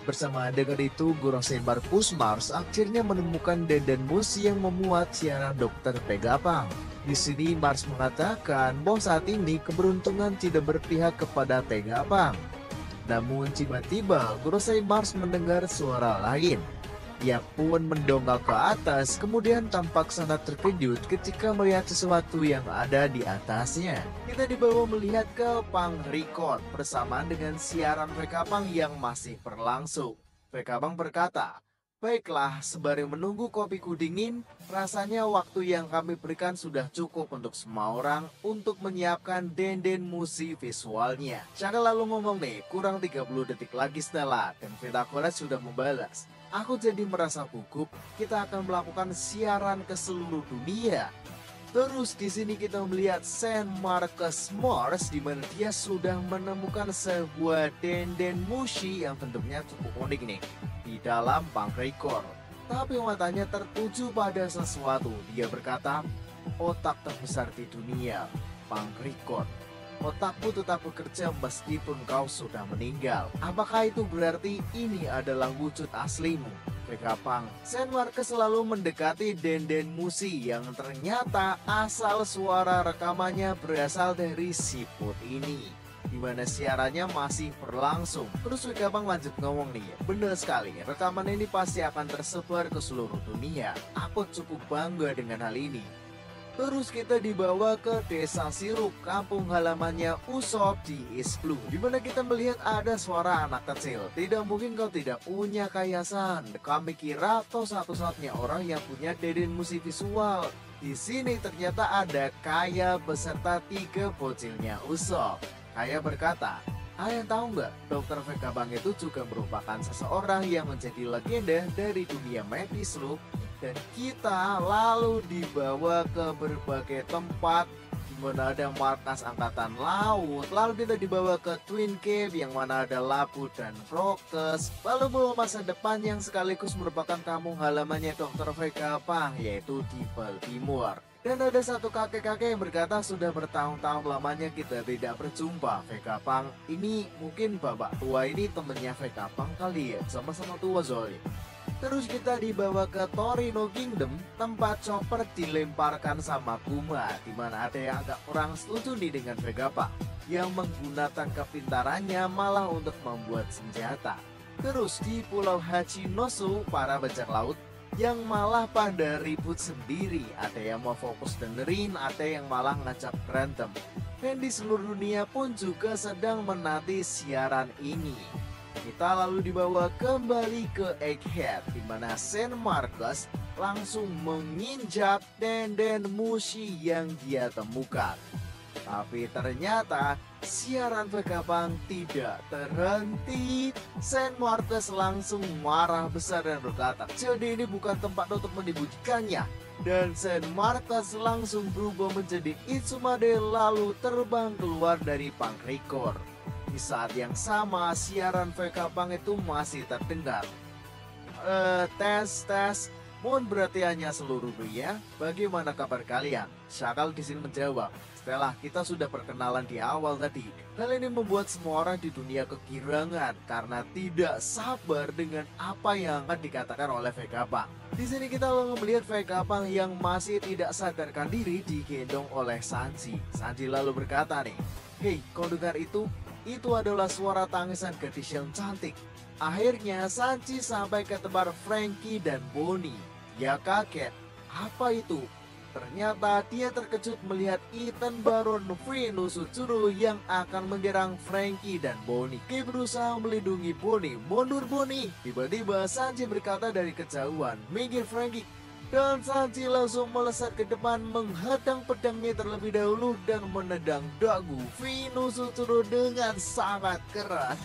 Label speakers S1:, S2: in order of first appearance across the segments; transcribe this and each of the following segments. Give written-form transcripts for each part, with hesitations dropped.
S1: Bersama dengan itu, Gorosei Markus Mars akhirnya menemukan Denden Mushi yang memuat siaran Dr. Vegapunk. Di sini Mars mengatakan bahwa saat ini keberuntungan tidak berpihak kepada Vegapunk. Namun tiba-tiba Gorosei Mars mendengar suara lain. Ia pun mendongak ke atas, kemudian tampak sangat terkejut ketika melihat sesuatu yang ada di atasnya. Kita dibawa melihat ke Punk Record bersamaan dengan siaran Vegapunk yang masih berlangsung. Vegapunk berkata, "Baiklah, sembari menunggu kopiku dingin, rasanya waktu yang kami berikan sudah cukup untuk semua orang untuk menyiapkan Denden Mushi visualnya." Shaka lalu ngomong nih, kurang 30 detik lagi setelah, dan Vitakolas sudah membalas, "Aku jadi merasa gugup, kita akan melakukan siaran ke seluruh dunia." Terus di sini kita melihat Saint Marcus Mars di mana dia sudah menemukan sebuah Denden Mushi yang bentuknya cukup unik nih di dalam Punk Record. Tapi matanya tertuju pada sesuatu. Dia berkata, "Otak terbesar di dunia, Punk Record. Otakku tetap bekerja meskipun kau sudah meninggal." Apakah itu berarti ini adalah wujud aslimu, Vegapunk? Saint Marcus selalu mendekati Denden Mushi yang ternyata asal suara rekamannya berasal dari siput ini, di mana siarannya masih berlangsung. Terus Vegapunk lanjut ngomong nih, "Benar sekali, rekaman ini pasti akan tersebar ke seluruh dunia. Aku cukup bangga dengan hal ini." Terus kita dibawa ke Desa Sirup, kampung halamannya Usopp di East Blue, di mana kita melihat ada suara anak kecil. "Tidak mungkin kau tidak punya kayasan. Kami kira kau satu-satunya orang yang punya Denden Mushi visual." Di sini ternyata ada Kaya beserta 3 bocilnya Usopp. Kaya berkata, "Kalian tahu nggak, Dr. Vegapunk itu juga merupakan seseorang yang menjadi legenda dari dunia medis loh." Dan kita lalu dibawa ke berbagai tempat di mana ada markas angkatan laut. Lalu kita dibawa ke Twin Cave yang mana ada Labu dan Crocus. Lalu bawa masa depan yang sekaligus merupakan kampung halamannya Dr. Vegapunk, yaitu di Baltimore. Dan ada satu kakek-kakek yang berkata, "Sudah bertahun-tahun lamanya kita tidak berjumpa, Vegapunk. Ini mungkin bapak tua ini temennya Vegapunk kali ya, sama-sama tua soalnya." Terus kita dibawa ke Torino Kingdom, tempat Chopper dilemparkan sama Kuma, di mana ada yang agak kurang setuju nih dengan Vegapunk, yang menggunakan kepintarannya malah untuk membuat senjata. Terus di Pulau Hachinosu, para bajak laut yang malah pada ribut sendiri, ada yang mau fokus dengerin, ada yang malah ngajak berantem. Dan di seluruh dunia pun juga sedang menanti siaran ini. Kita lalu dibawa kembali ke Egghead, di mana Saint Marcus langsung menginjak Denden Mushi yang dia temukan. Tapi ternyata siaran Vegapunk tidak terhenti. Saint Marcus langsung marah besar dan berkata, "Jadi ini bukan tempat untuk menyembunyikannya." Dan Saint Marcus langsung berubah menjadi Itsumade lalu terbang keluar dari Punk Record. Di saat yang sama siaran Vegapunk itu masih terdengar. Tes. Mohon perhatiannya seluruh dunia. Bagaimana kabar kalian?" Shakal di sini menjawab, "Setelah kita sudah perkenalan di awal tadi, hal ini membuat semua orang di dunia kegirangan karena tidak sabar dengan apa yang akan dikatakan oleh Vegapunk." Di sini kita lalu melihat Vegapunk yang masih tidak sadarkan diri digendong oleh Sanji. Sanji lalu berkata nih, "Hei, kau dengar itu? Itu adalah suara tangisan gadis yang cantik." Akhirnya Sanji sampai ke tempat Frankie dan Bonnie. Dia kaget. Apa itu? Ternyata dia terkejut melihat Ethan Baron Venus Utsuru yang akan menyerang Frankie dan Bonnie. Dia berusaha melindungi Bonnie. "Mundur Bonnie!" Tiba-tiba Sanji berkata dari kejauhan, "Minggir Frankie!" Dan Sanji langsung melesat ke depan menghadang pedangnya terlebih dahulu dan menendang dagu Venus Utsuru dengan sangat keras.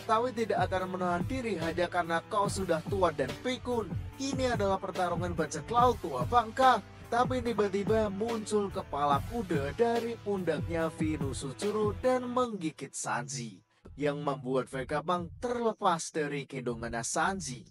S1: Tapi tidak akan menahan diri hanya karena kau sudah tua dan pikun. Ini adalah pertarungan bajak laut tua bangka. Tapi tiba-tiba muncul kepala kuda dari pundaknya Venus Utsuru dan menggigit Sanji. yang membuat Vegapunk terlepas dari gendongan Sanji.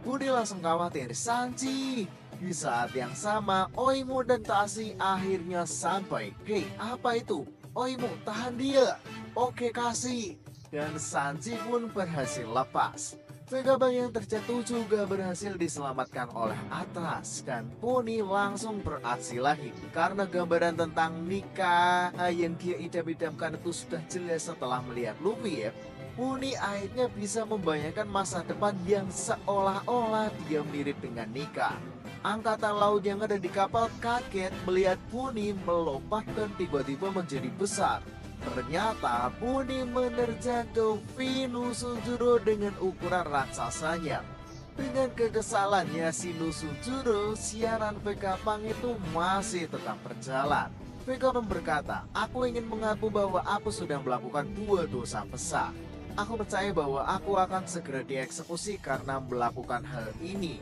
S1: Budi langsung khawatir, Sanji. Di saat yang sama, Oimo dan Tashi akhirnya sampai. Hei, apa itu? Oimo, tahan dia. Oke, kasih. Dan Sanji pun berhasil lepas. Vegapunk yang terjatuh juga berhasil diselamatkan oleh Atlas. Dan Pony langsung beraksi lagi. Karena gambaran tentang nikah yang dia idam-idamkan itu sudah jelas setelah melihat Luffy ya. Pony akhirnya bisa membayangkan masa depan yang seolah-olah dia mirip dengan Nika. Angkatan laut yang ada di kapal kaget melihat Pony melompat dan tiba-tiba menjadi besar. Ternyata Pony menerjang ke Nusujuro dengan ukuran raksasanya. Dengan kekesalannya si Nusujuro, siaran Vegapunk itu masih tetap berjalan. Vegapunk berkata, aku ingin mengaku bahwa aku sudah melakukan 2 dosa besar. Aku percaya bahwa aku akan segera dieksekusi karena melakukan hal ini.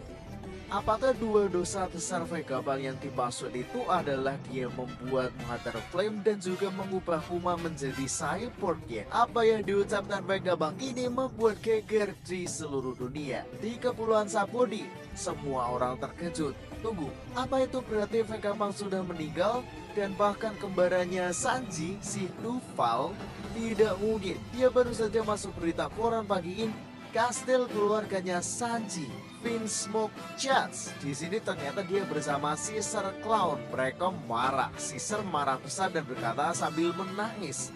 S1: Apakah 2 dosa besar Vegapunk yang dimaksud itu adalah dia membuat Mother Flame dan juga mengubah Kuma menjadi cyborg ya? Apa yang diucapkan Vegapunk ini membuat geger di seluruh dunia. Di Kepulauan Sapodi, semua orang terkejut. Tunggu, apa itu berarti Vegapunk sudah meninggal? Dan bahkan kembarannya Sanji, si Luffy, tidak mungkin. Dia baru saja masuk berita koran pagi ini. Kastil keluarganya Sanji, Vinsmoke Chats. Di sini ternyata dia bersama Caesar Clown. Mereka marah. Caesar marah besar dan berkata sambil menangis,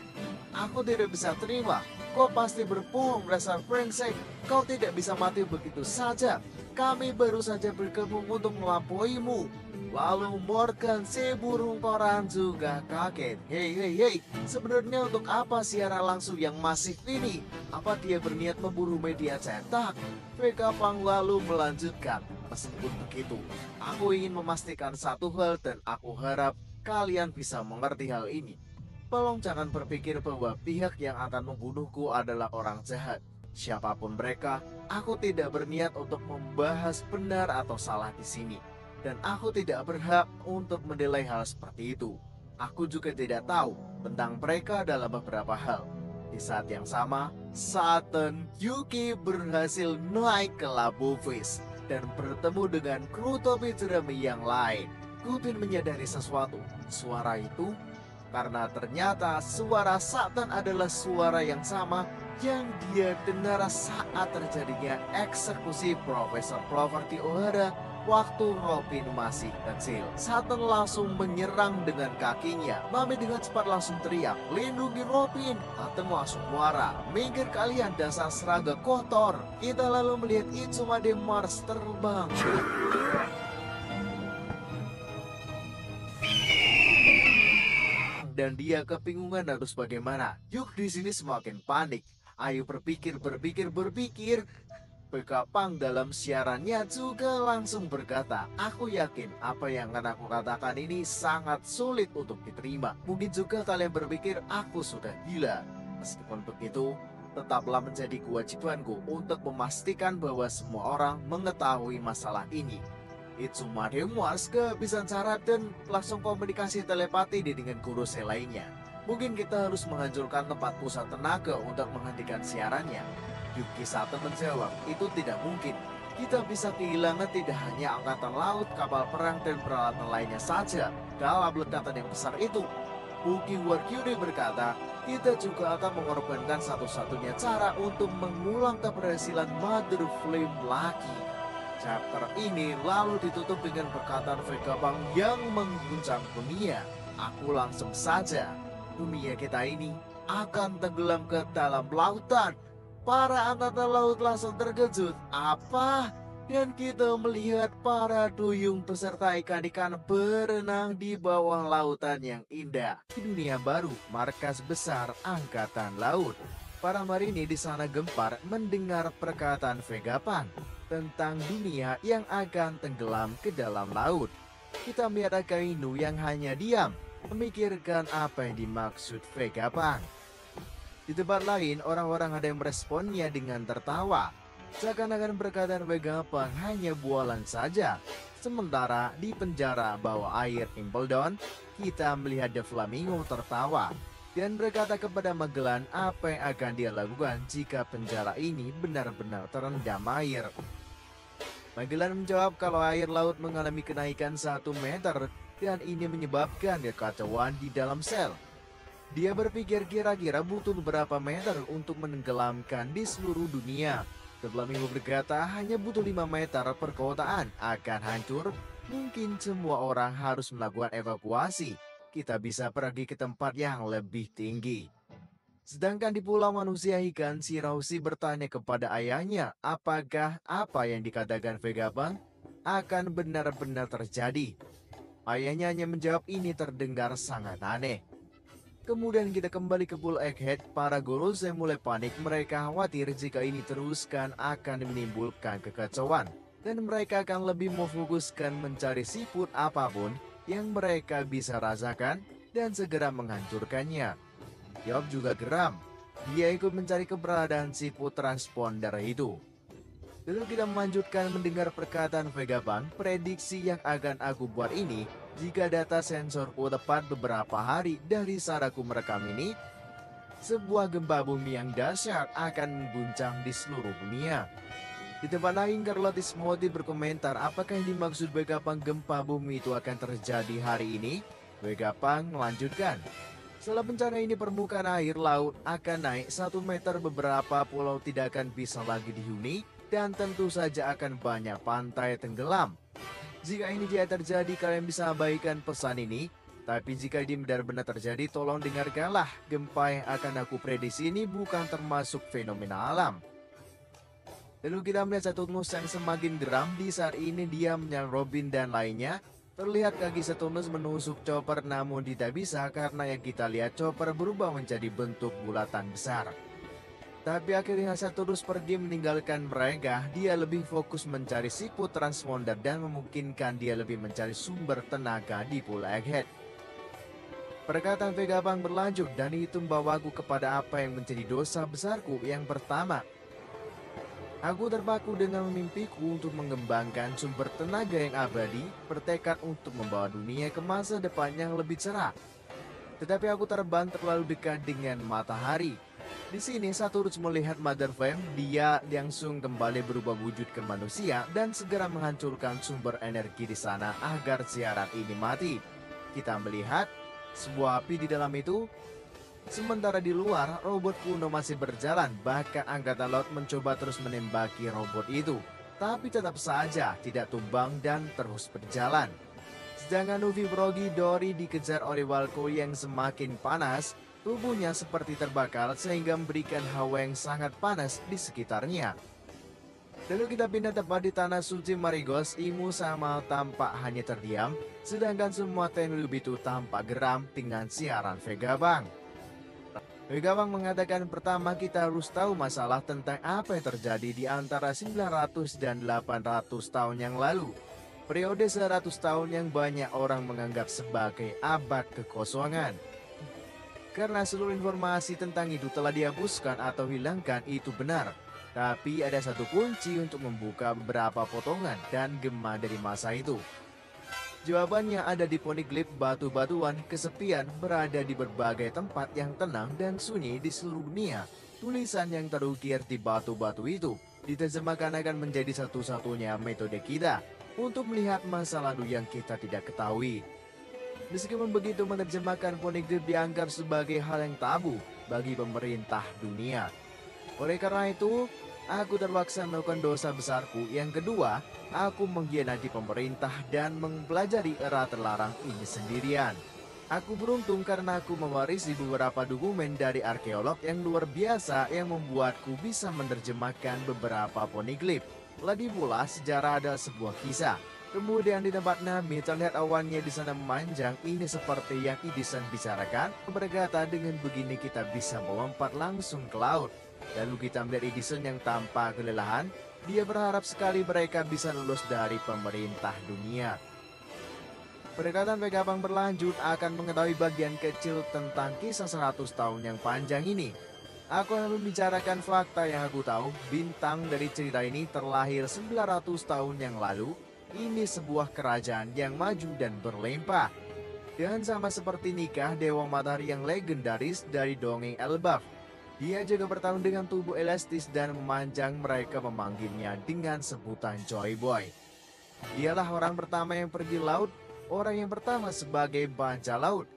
S1: aku tidak bisa terima. Kau pasti berbohong, dasar brengsek. Kau tidak bisa mati begitu saja. Kami baru saja bergabung untuk melampauimu. Lalu Morgan si burung koran juga kaget. Hei, sebenarnya untuk apa siaran langsung yang masif ini? Apa dia berniat memburu media cetak? Vegapunk lalu melanjutkan. Meskipun begitu, aku ingin memastikan satu hal dan aku harap kalian bisa mengerti hal ini. Tolong jangan berpikir bahwa pihak yang akan membunuhku adalah orang jahat. Siapapun mereka, aku tidak berniat untuk membahas benar atau salah di sini. Dan aku tidak berhak untuk menilai hal seperti itu. Aku juga tidak tahu tentang mereka dalam beberapa hal. Di saat yang sama, Satan Yuki berhasil naik ke Labu Fish dan bertemu dengan kru topi jerami yang lain. Gubin menyadari sesuatu. Suara itu, karena ternyata suara Satan adalah suara yang sama yang dia dengar saat terjadinya eksekusi Profesor Clover di Ohara waktu Robin masih kecil. Satan langsung menyerang dengan kakinya. Mami dengan cepat langsung teriak, lindungi Robin. Atem langsung marah, minggir kalian dasar serangga kotor. Kita lalu melihat Itsumade Mars terbang. Dan dia kebingungan harus bagaimana. Yuk di sini semakin panik. Ayo berpikir. Vegapunk dalam siarannya juga langsung berkata, aku yakin apa yang akan aku katakan ini sangat sulit untuk diterima. Mungkin juga kalian berpikir aku sudah gila. Meskipun begitu, tetaplah menjadi kewajibanku untuk memastikan bahwa semua orang mengetahui masalah ini. Itsumade Mars kehabisan cara dan langsung komunikasi telepati dengan Kurose lainnya. Mungkin kita harus menghancurkan tempat pusat tenaga untuk menghentikan siarannya. Yuki Sato menjawab, itu tidak mungkin. Kita bisa kehilangan tidak hanya angkatan laut, kapal perang, dan peralatan lainnya saja dalam ledakan yang besar itu. Buki Wakyude berkata, kita juga akan mengorbankan satu-satunya cara untuk mengulang keberhasilan Mother Flame lagi. Chapter ini lalu ditutup dengan perkataan Vegapunk yang mengguncang dunia. Aku langsung saja, dunia kita ini akan tenggelam ke dalam lautan. Para angkatan laut langsung terkejut. Apa? Dan kita melihat para duyung beserta ikan-ikan berenang di bawah lautan yang indah. Di dunia baru, markas besar angkatan laut. Para marini di sana gempar mendengar perkataan Vegapunk tentang dunia yang akan tenggelam ke dalam laut. kita melihat Akainu yang hanya diam, memikirkan apa yang dimaksud Vegapunk. Di tempat lain, orang-orang ada yang meresponnya dengan tertawa. Seakan-akan perkataan Vegapunk hanya bualan saja. Sementara di penjara bawah air Impel-Down, kita melihat The Flamingo tertawa dan berkata kepada Magellan apa yang akan dia lakukan jika penjara ini benar-benar terendam air. Magellan menjawab kalau air laut mengalami kenaikan 1 meter dan ini menyebabkan kekacauan di dalam sel. Dia berpikir kira-kira butuh beberapa meter untuk menenggelamkan di seluruh dunia. The Flamingo berkata hanya butuh 5 meter perkotaan akan hancur. Mungkin semua orang harus melakukan evakuasi. Kita bisa pergi ke tempat yang lebih tinggi. Sedangkan di pulau manusia ikan, Shiraushi bertanya kepada ayahnya apakah apa yang dikatakan Vegapunk akan benar-benar terjadi. Ayahnya hanya menjawab ini terdengar sangat aneh. Kemudian kita kembali ke Pulau Egghead. Para Gorosei mulai panik. Mereka khawatir jika ini teruskan akan menimbulkan kekacauan, dan mereka akan lebih memfokuskan mencari siput apapun yang mereka bisa rasakan dan segera menghancurkannya. Yob juga geram. Dia ikut mencari keberadaan siput transponder itu. Lalu kita melanjutkan mendengar perkataan Vegapunk. Prediksi yang akan aku buat ini, jika data sensorku tepat beberapa hari dari saat aku merekam ini, sebuah gempa bumi yang dahsyat akan mengguncang di seluruh dunia. Di tempat lain, Carlotis Moti berkomentar apakah yang dimaksud Vegapunk gempa bumi itu akan terjadi hari ini. Vegapunk melanjutkan, setelah bencana ini permukaan air laut akan naik 1 meter, beberapa pulau tidak akan bisa lagi dihuni, dan tentu saja akan banyak pantai tenggelam. Jika ini tidak terjadi, kalian bisa abaikan pesan ini. Tapi jika ini benar-benar terjadi, tolong dengarkanlah. Gempa yang akan aku prediksi ini bukan termasuk fenomena alam. Lalu kita melihat Saturnus yang semakin geram. Di saat ini dia menyerang Robin dan lainnya. Terlihat kaki Saturnus menusuk Chopper, namun tidak bisa karena yang kita lihat Chopper berubah menjadi bentuk bulatan besar. Tapi akhirnya Saturnus pergi meninggalkan mereka. Dia lebih fokus mencari siput transponder dan memungkinkan dia lebih mencari sumber tenaga di Pulau Egghead. Perkataan Vegapunk berlanjut, dan itu membawaku kepada apa yang menjadi dosa besarku. Yang pertama, aku terpaku dengan mimpiku untuk mengembangkan sumber tenaga yang abadi, bertekad untuk membawa dunia ke masa depan yang lebih cerah. Tetapi aku terbang terlalu dekat dengan matahari. Di sini Saturnus melihat Mother Flame. Dia langsung kembali berubah wujud ke manusia dan segera menghancurkan sumber energi di sana agar siaran ini mati. Kita melihat sebuah api di dalam itu. Sementara di luar, robot kuno masih berjalan. Bahkan angkatan laut mencoba terus menembaki robot itu, tapi tetap saja tidak tumbang dan terus berjalan. Sedangkan Luffy, Froggy, Dory dikejar oleh Walko yang semakin panas. Tubuhnya seperti terbakar sehingga memberikan hawa yang sangat panas di sekitarnya. Lalu kita pindah tepat di tanah suci Marigos. Imu sama tampak hanya terdiam, sedangkan semua Tenryubito itu tampak geram dengan siaran Vegapunk. Vegapunk mengatakan pertama kita harus tahu masalah tentang apa yang terjadi di antara 900 dan 800 tahun yang lalu. Periode 100 tahun yang banyak orang menganggap sebagai abad kekosongan. Karena seluruh informasi tentang itu telah dihapuskan atau hilangkan, itu benar. Tapi ada satu kunci untuk membuka beberapa potongan dan gema dari masa itu. Jawabannya ada di poneglyph batu-batuan. Kesepian berada di berbagai tempat yang tenang dan sunyi di seluruh dunia. Tulisan yang terukir di batu-batu itu diterjemahkan akan menjadi satu-satunya metode kita untuk melihat masa lalu yang kita tidak ketahui. Meskipun begitu, menerjemahkan poneglyph dianggap sebagai hal yang tabu bagi pemerintah dunia. Oleh karena itu, aku terpaksa melakukan dosa besarku. Yang kedua, aku mengkhianati pemerintah dan mempelajari era terlarang ini sendirian. Aku beruntung karena aku mewarisi beberapa dokumen dari arkeolog yang luar biasa yang membuatku bisa menerjemahkan beberapa poneglyph. Lagi pula, sejarah ada sebuah kisah. Kemudian di tempat Nami terlihat awannya di sana memanjang. Ini seperti yang Edison bicarakan. Berkata dengan begini kita bisa melompat langsung ke laut. Lalu kita melihat Edison yang tanpa kelelahan. Dia berharap sekali mereka bisa lulus dari pemerintah dunia. Pendekatan Vegapunk berlanjut akan mengetahui bagian kecil tentang kisah 100 tahun yang panjang ini. Aku akan membicarakan fakta yang aku tahu. Bintang dari cerita ini terlahir 900 tahun yang lalu. Ini sebuah kerajaan yang maju dan berlimpah. Dan sama seperti Nikah, Dewa Matahari yang legendaris dari dongeng Elbaf. Dia juga bertarung dengan tubuh elastis dan memanjang, mereka memanggilnya dengan sebutan Joy Boy. Dialah orang pertama yang pergi laut, orang yang pertama sebagai bajak laut.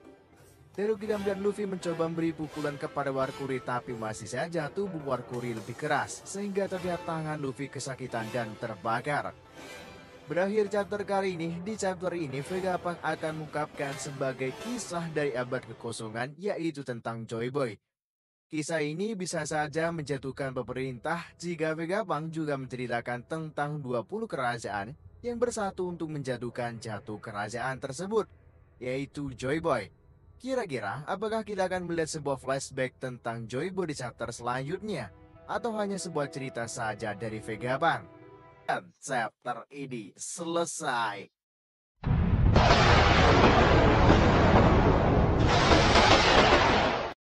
S1: Terugi dan Luffy mencoba memberi pukulan kepada Warkuri, tapi masih saja tubuh Warkuri lebih keras sehingga terlihat tangan Luffy kesakitan dan terbakar. Berakhir chapter kali ini. Di chapter ini Vegapunk akan mengungkapkan sebagai kisah dari abad kekosongan, yaitu tentang Joy Boy. Kisah ini bisa saja menjatuhkan pemerintah jika Vegapunk juga menceritakan tentang 20 kerajaan yang bersatu untuk menjatuhkan jatuh kerajaan tersebut, yaitu Joy Boy. Kira-kira apakah kita akan melihat sebuah flashback tentang Joy Boy di chapter selanjutnya, atau hanya sebuah cerita saja dari Vegapunk? Dan chapter ini selesai.